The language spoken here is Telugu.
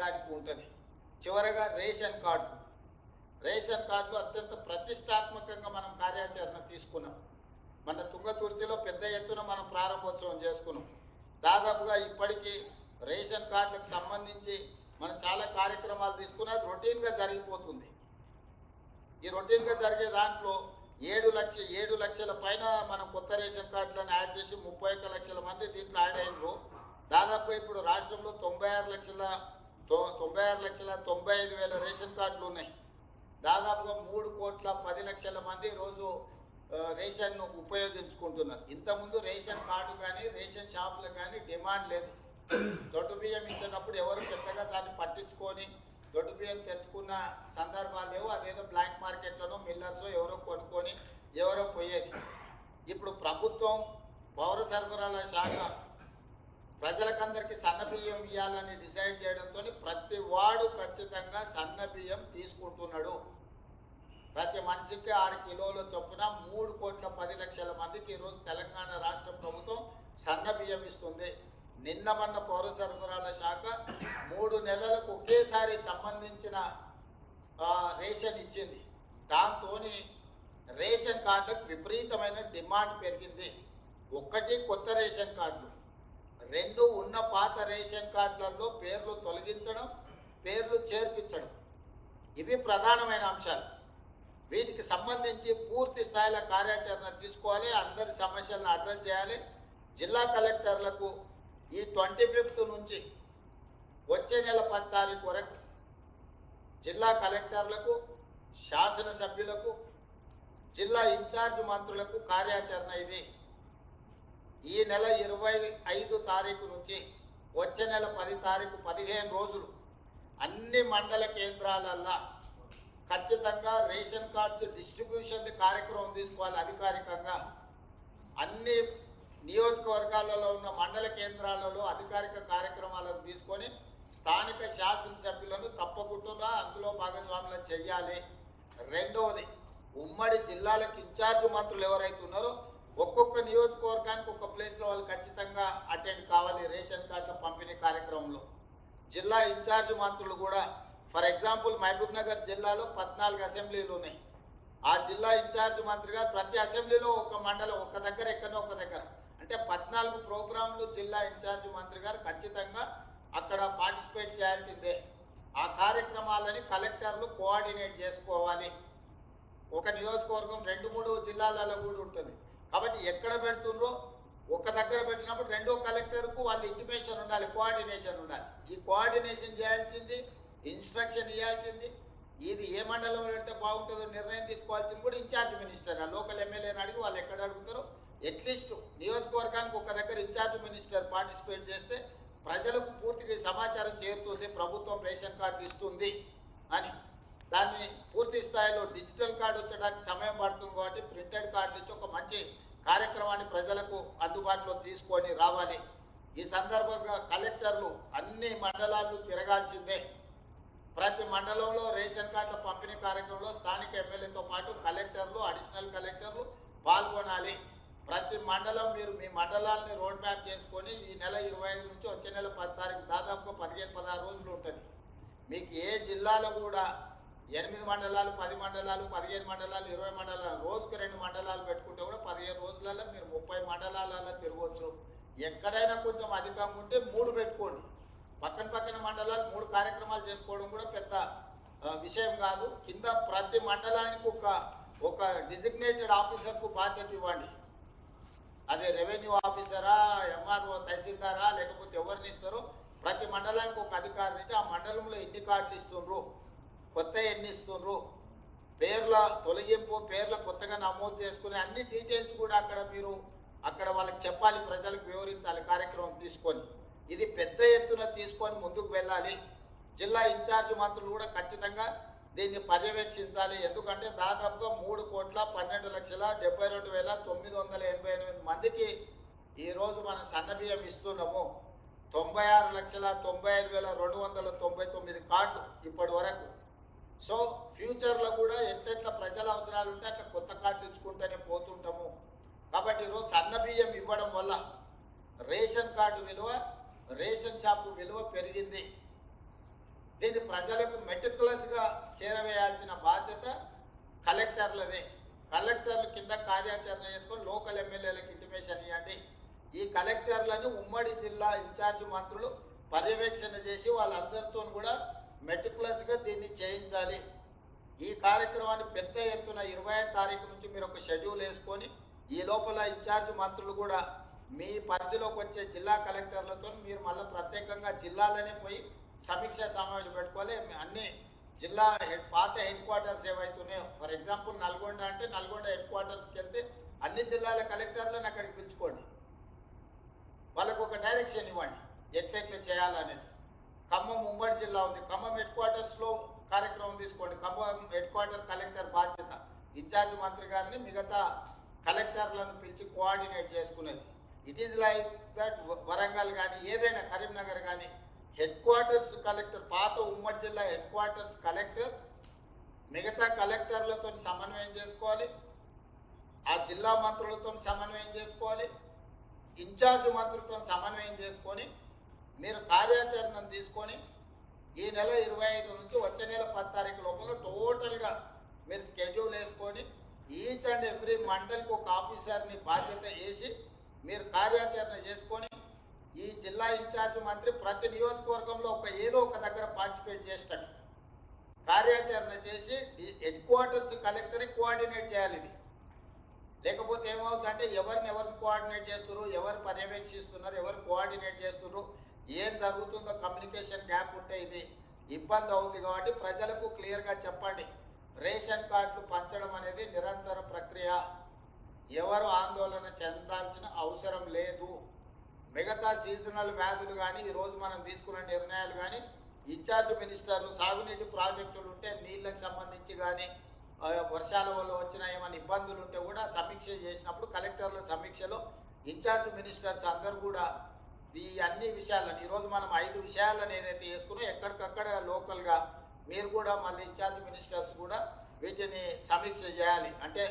చేయడానికి ఉంటుంది. చివరగా రేషన్ కార్డులు అత్యంత ప్రతిష్టాత్మకంగా మనం కార్యాచరణ తీసుకున్నాం. మన తుంగతుర్తిలో పెద్ద ఎత్తున మనం ప్రారంభోత్సవం చేసుకున్నాం. దాదాపుగా ఇప్పటికీ రేషన్ కార్డులకు సంబంధించి మనం చాలా కార్యక్రమాలు తీసుకున్నా రొటీన్గా జరిగిపోతుంది. ఈ రొటీన్గా జరిగే దాంట్లో 7 లక్షల పైన మనం కొత్త రేషన్ కార్డులను యాడ్ చేసి 31 లక్షల మంది దీంట్లో యాడ్ అయినరు. దాదాపుగా ఇప్పుడు రాష్ట్రంలో 96,95,000 రేషన్ కార్డులు ఉన్నాయి. దాదాపుగా 3,10,00,000 మంది రోజు రేషన్ ఉపయోగించుకుంటున్నారు. ఇంతకుముందు రేషన్ కార్డు కానీ రేషన్ షాపులకు కానీ డిమాండ్ లేదు. దొడ్డు బియ్యం ఇచ్చినప్పుడు ఎవరు పెద్దగా దాన్ని పట్టించుకొని దొడ్డు బియ్యం తెచ్చుకున్న సందర్భాలు లేవు. అదేదో బ్లాక్ మార్కెట్లను మిల్లర్స్ ఎవరో కొనుక్కొని ఎవరో పోయేది. ఇప్పుడు ప్రభుత్వం పౌర సరఫరాల శాఖ ప్రజలకందరికీ సన్న బియ్యం ఇవ్వాలని డిసైడ్ చేయడంతో ప్రతి వాడు ఖచ్చితంగా సన్న బియ్యం తీసుకుంటున్నాడు. ప్రతి మనిషికి 6 కిలోల చొప్పున 3,10,00,000 మందికి ఈరోజు తెలంగాణ రాష్ట్ర ప్రభుత్వం సన్న బియ్యం ఇస్తుంది. నిన్న మొన్న పౌర సరఫరాల శాఖ 3 నెలలకు ఒకేసారి సంబంధించిన రేషన్ ఇచ్చింది. దాంతో రేషన్ కార్డులకు విపరీతమైన డిమాండ్ పెరిగింది. 1 కొత్త రేషన్ కార్డులు, 2 ఉన్న పాత రేషన్ కార్డులలో పేర్లు తొలగించడం, పేర్లు చేర్పించడం, ఇవి ప్రధానమైన అంశాలు. వీటికి సంబంధించి పూర్తి స్థాయిలో కార్యాచరణ తీసుకోవాలి. అందరి సమస్యలను అడ్రస్ చేయాలి. జిల్లా కలెక్టర్లకు ఈ 25th నుంచి వచ్చే నెల 10 తారీఖు వరకు జిల్లా కలెక్టర్లకు, శాసనసభ్యులకు, జిల్లా ఇన్ఛార్జ్ మంత్రులకు కార్యాచరణ ఇది. ఈ నెల 25 తారీఖు నుంచి వచ్చే నెల 10 తారీఖు 15 రోజులు అన్ని మండల కేంద్రాలల్లో ఖచ్చితంగా రేషన్ కార్డ్స్ డిస్ట్రిబ్యూషన్ కార్యక్రమం తీసుకోవాలి. అధికారికంగా అన్ని నియోజకవర్గాలలో ఉన్న మండల కేంద్రాలలో అధికారిక కార్యక్రమాలను తీసుకొని స్థానిక శాసనసభ్యులను తప్పకుండా అందులో భాగస్వాములను చెయ్యాలి. రెండవది, ఉమ్మడి జిల్లాలకు ఇన్ఛార్జ్ మంత్రులు ఎవరైతే ఉన్నారో ఒక్కొక్క నియోజకవర్గానికి ఒక ప్లేస్లో వాళ్ళు ఖచ్చితంగా అటెండ్ కావాలి రేషన్ కార్డుల పంపిణీ కార్యక్రమంలో. జిల్లా ఇన్ఛార్జ్ మంత్రులు కూడా, ఫర్ ఎగ్జాంపుల్ మహబూబ్ నగర్ జిల్లాలో 14 అసెంబ్లీలు ఉన్నాయి. ఆ జిల్లా ఇన్ఛార్జ్ మంత్రిగా ప్రతి అసెంబ్లీలో ఒక మండలం ఒక దగ్గర ఎక్కడో ఒక దగ్గర అంటే 14 ప్రోగ్రాంలు జిల్లా ఇన్ఛార్జ్ మంత్రి గారు ఖచ్చితంగా అక్కడ పార్టిసిపేట్ చేయాల్సిందే. ఆ కార్యక్రమాలని కలెక్టర్లు కోఆర్డినేట్ చేసుకోవాలి. ఒక నియోజకవర్గం 2-3 జిల్లాలలో కూడా ఉంటుంది కాబట్టి ఎక్కడ పెడుతుండ్రో ఒక దగ్గర పెట్టినప్పుడు రెండో కలెక్టర్కు వాళ్ళు ఇంటిమేషన్ ఉండాలి, కోఆర్డినేషన్ ఉండాలి. ఈ కోఆర్డినేషన్ చేయాల్సింది, ఇన్స్ట్రక్షన్ ఇవ్వాల్సింది, ఇది ఏ మండలంలో అంటే బాగుంటుందో నిర్ణయం తీసుకోవాల్సింది కూడా ఇన్ఛార్జ్ మినిస్టర్. ఆ లోకల్ ఎమ్మెల్యేని అడిగి వాళ్ళు ఎక్కడ అడుగుతారో అట్లీస్ట్ నియోజకవర్గానికి ఒక దగ్గర ఇన్ఛార్జ్ మినిస్టర్ పార్టిసిపేట్ చేస్తే ప్రజలకు పూర్తిగా సమాచారం చేరుతుంది, ప్రభుత్వం రేషన్ కార్డు ఇస్తుంది అని. దాన్ని పూర్తి స్థాయిలో డిజిటల్ కార్డు వచ్చడానికి సమయం పడుతుంది కాబట్టి ప్రింటెడ్ కార్డు ఇచ్చి ఒక మంచి కార్యక్రమాన్ని ప్రజలకు అందుబాటులో తీసుకొని రావాలి. ఈ సందర్భంగా కలెక్టర్లు అన్ని మండలాలు తిరగాల్సిందే. ప్రతి మండలంలో రేషన్ కార్డుల పంపిణీ కార్యక్రమంలో స్థానిక ఎమ్మెల్యేతో పాటు కలెక్టర్లు, అడిషనల్ కలెక్టర్లు పాల్గొనాలి. ప్రతి మండలం మీరు మీ మండలాన్ని రోడ్ మ్యాప్ చేసుకొని ఈ నెల 25 నుంచి వచ్చే నెల 10 తారీఖు దాదాపుగా 15-16 రోజులు ఉంటుంది. మీకు ఏ జిల్లాలో కూడా 8 మండలాలు, 10 మండలాలు, 15 మండలాలు, 20 మండలాలు, రోజుకు 2 మండలాలు పెట్టుకుంటే కూడా 15 రోజులలో మీరు 30 మండలాలలో తిరగవచ్చు. ఎక్కడైనా కొంచెం అధికంగా ఉంటే 3 పెట్టుకోండి. పక్కన మండలాలు 3 కార్యక్రమాలు చేసుకోవడం కూడా పెద్ద విషయం కాదు. కింద ప్రతి మండలానికి ఒక డిజిగ్నేటెడ్ ఆఫీసర్కు బాధ్యత ఇవ్వండి. అదే రెవెన్యూ ఆఫీసరా, ఎంఆర్ఓ, తహసీల్దారా, లేకపోతే ఎవరిని ఇస్తారో ప్రతి మండలానికి ఒక అధికారి నుంచి ఆ మండలంలో ఎన్ని కార్డులు ఇస్తుండ్రు, కొత్త ఎన్ని ఇస్తుండ్రు, పేర్ల తొలగింపు, పేర్ల కొత్తగా నమోదు చేసుకునే అన్ని డీటెయిల్స్ కూడా అక్కడ వాళ్ళకి చెప్పాలి, ప్రజలకు వివరించాలి కార్యక్రమం తీసుకొని. ఇది పెద్ద ఎత్తున తీసుకొని ముందుకు వెళ్ళాలి. జిల్లా ఇన్ఛార్జ్ మంత్రులు కూడా ఖచ్చితంగా దీన్ని పర్యవేక్షించాలి. ఎందుకంటే దాదాపుగా 3,12,72,988 మందికి ఈరోజు మనం సన్నబియ్యం ఇస్తున్నాము. 96,95,299 కార్డులు ఇప్పటి వరకు. సో ఫ్యూచర్లో కూడా ఎట్లా ప్రజల అవసరాలు ఉంటే అట్లా కొత్త కార్డు ఇచ్చుకుంటూనే పోతుంటాము. కాబట్టి ఈరోజు సన్నబియ్యం ఇవ్వడం వల్ల రేషన్ కార్డు విలువ, రేషన్ షాపు విలువ పెరిగింది. దీన్ని ప్రజలకు మెటిక్యులస్గా చేరవేయాల్సిన బాధ్యత కలెక్టర్లదే. కలెక్టర్లు కింద కార్యాచరణ చేసుకొని లోకల్ ఎమ్మెల్యేలకు ఇంటిమేషన్ ఇవ్వండి. ఈ కలెక్టర్లను ఉమ్మడి జిల్లా ఇన్ఛార్జి మంత్రులు పర్యవేక్షణ చేసి వాళ్ళందరితో కూడా మెటిక్యులస్గా దీన్ని చేయించాలి. ఈ కార్యక్రమాన్ని పెద్ద ఎత్తున 25వ తారీఖు నుంచి మీరు ఒక షెడ్యూల్ వేసుకొని ఈ లోపల ఇన్ఛార్జి మంత్రులు కూడా మీ పరిధిలోకి వచ్చే జిల్లా కలెక్టర్లతో మీరు మళ్ళీ ప్రత్యేకంగా జిల్లాలనే పోయి సమీక్ష సమావేశం పెట్టుకోవాలి. అన్ని జిల్లా పాత హెడ్ క్వార్టర్స్ ఏవైతున్నాయో, ఫర్ ఎగ్జాంపుల్ నల్గొండ అంటే నల్గొండ హెడ్ క్వార్టర్స్కి వెళ్తే అన్ని జిల్లాల కలెక్టర్లను అక్కడికి పిలుచుకోండి, వాళ్ళకు ఒక డైరెక్షన్ ఇవ్వండి ఎట్లెట్లా చేయాలనేది. ఖమ్మం ఉమ్మడి జిల్లా ఉంది, ఖమ్మం హెడ్ క్వార్టర్స్లో కార్యక్రమం తీసుకోండి. ఖమ్మం హెడ్ క్వార్టర్ కలెక్టర్ బాధ్యత, ఇన్ఛార్జ్ మంత్రి గారిని మిగతా కలెక్టర్లను పిలిచి కోఆర్డినేట్ చేసుకునేది. It is like that Warangal కానీ ఏదైనా కరీంనగర్ కానీ హెడ్ క్వార్టర్స్ కలెక్టర్, పాత ఉమ్మడి జిల్లా హెడ్ క్వార్టర్స్ కలెక్టర్ మిగతా కలెక్టర్లతో సమన్వయం చేసుకోవాలి, ఆ జిల్లా మంత్రులతో సమన్వయం చేసుకోవాలి, ఇన్ఛార్జ్ మంత్రులతో సమన్వయం చేసుకొని మీరు కార్యాచరణను తీసుకొని ఈ నెల 25 నుంచి వచ్చే నెల 10 తారీఖు లోపల టోటల్గా మీరు షెడ్యూల్ వేసుకొని ఈచ్ అండ్ ఎవ్రీ మండలికి ఒక ఆఫీసర్ని బాధ్యత వేసి మీరు కార్యాచరణ చేసుకొని ఈ జిల్లా ఇన్ఛార్జ్ మంత్రి ప్రతి నియోజకవర్గంలో ఏదో ఒక దగ్గర పార్టిసిపేట్ చేసేటట్టు కార్యాచరణ చేసి హెడ్ క్వార్టర్స్ కలెక్టర్ని కోఆర్డినేట్ చేయాలి. ఇది లేకపోతే ఏమవుతుందంటే ఎవరిని కోఆర్డినేట్ చేస్తున్నారు, ఎవరు పర్యవేక్షిస్తున్నారు, ఎవరు కోఆర్డినేట్ చేస్తున్నారు, ఏం జరుగుతుందో కమ్యూనికేషన్ గ్యాప్ ఉంటే ఇది ఇబ్బంది అవుతుంది. కాబట్టి ప్రజలకు క్లియర్గా చెప్పండి, రేషన్ కార్డులు పంచడం అనేది నిరంతర ప్రక్రియ, ఎవరు ఆందోళన చెందాల్సిన అవసరం లేదు. మిగతా సీజనల్ వ్యాధులు కానీ ఈరోజు మనం తీసుకున్న నిర్ణయాలు కానీ ఇన్ఛార్జ్ మినిస్టర్లు సాగునీటి ప్రాజెక్టులు ఉంటే నీళ్ళకి సంబంధించి కానీ వర్షాల వల్ల వచ్చిన ఏమైనా ఇబ్బందులు ఉంటే కూడా సమీక్ష చేసినప్పుడు కలెక్టర్ల సమీక్షలో ఇన్ఛార్జ్ మినిస్టర్స్ అందరూ కూడా ఈ అన్ని విషయాలను ఈరోజు మనం 5 విషయాలను ఏదైతే వేసుకున్నా ఎక్కడికక్కడ లోకల్గా మీరు కూడా మళ్ళీ ఇన్ఛార్జ్ మినిస్టర్స్ కూడా వీటిని సమీక్ష చేయాలి. అంటే